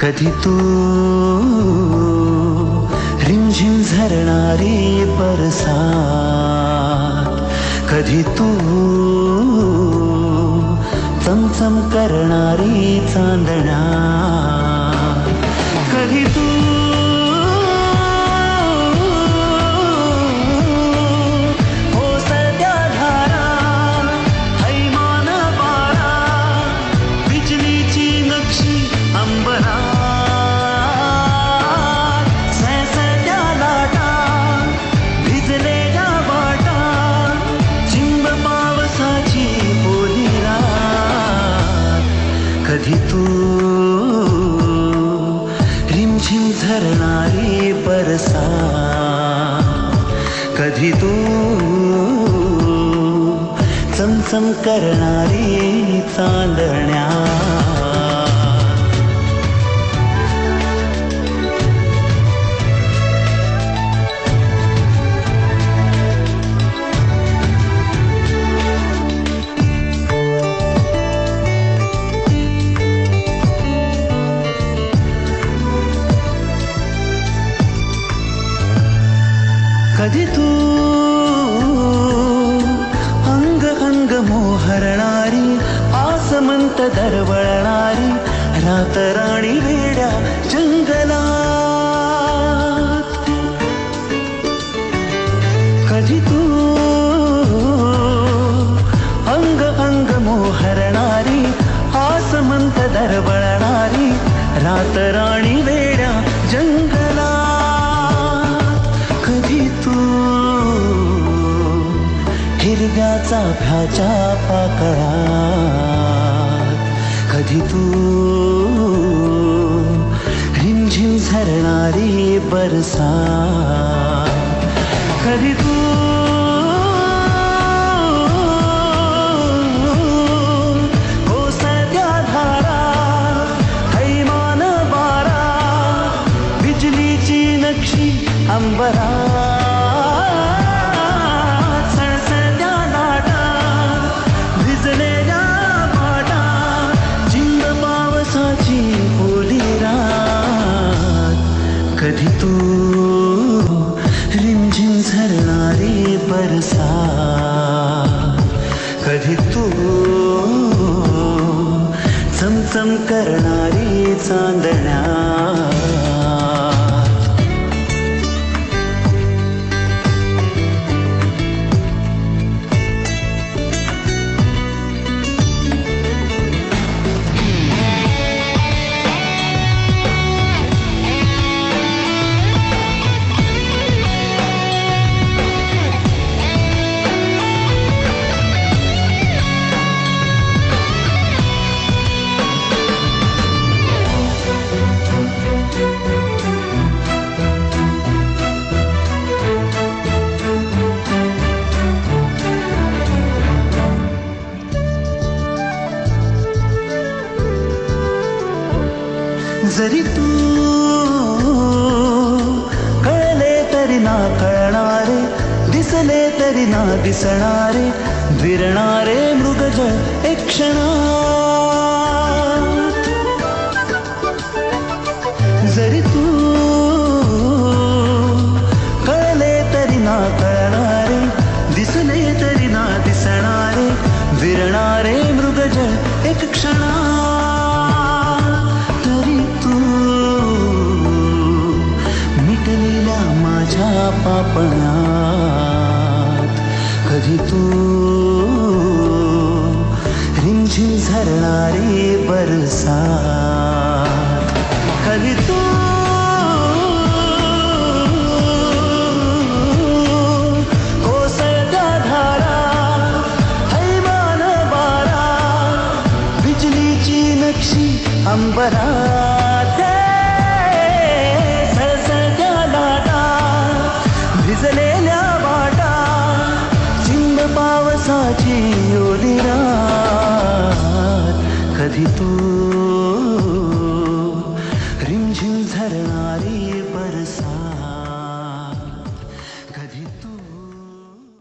कधी तू रिमझिम झरणारी बरसात, कधी तू चमचम करणारी चांदण्या, कधी तू ओसरत्या धारा, हैमान वारा, बिजलीची नक्षी अंबरात, सळसळत्या लाटा, भिजलेल्या वाटा, चिंब पावसाची बोली रात, कधी तू रिमझिम झरणारी बरसात, कधी तू चमचम करणारी चांदण्या. कधी तू अंग अंग मोहरणारी, आसमंत दरवळणारी, रातराणी वेड्या जंगलात, कधी तू अंग अंग मोहरणारी, आसमंत दरवळणारी, रातराणी वेड्या जंगलात, कधी तू हिरव्याचा भ्याच्या पाकळात, कधी तू रिमझिम झरणारी बरसात, कधी तू ओसरत्या धारा, हैमान वारा, बिजलीची नक्षी अंबरात, सळसळत्या लाटा, भिजलेल्या वाटा, चिंब पावसाची बोली रात, कधी तू रिमझिम झरणारी बरसात, कधी तू चमचम करणारी चांदण्या. जरी तू कळले तरी ना कळणारे, दिसले तरी ना दिसणारे, विरणारे मृगजळ एक क्षणात, जरी तू कळले तरी ना कळणारे, दिसले तरी ना दिसणारे, विरणारे मृगजळ एक क्षणात, तरी तू मिटलेल्या माझ्या पापणात, कधी तू रिमझिम झरणारी बरसात, कधी तू ओसरत्या धारा, हैमान वारा, बिजलीची नक्षी अंबरात, सळसळत्या लाटा, भिजलेल्या वाटा, चिंब पावसाची ओली रात, कधी तू रिमझिम झरणारी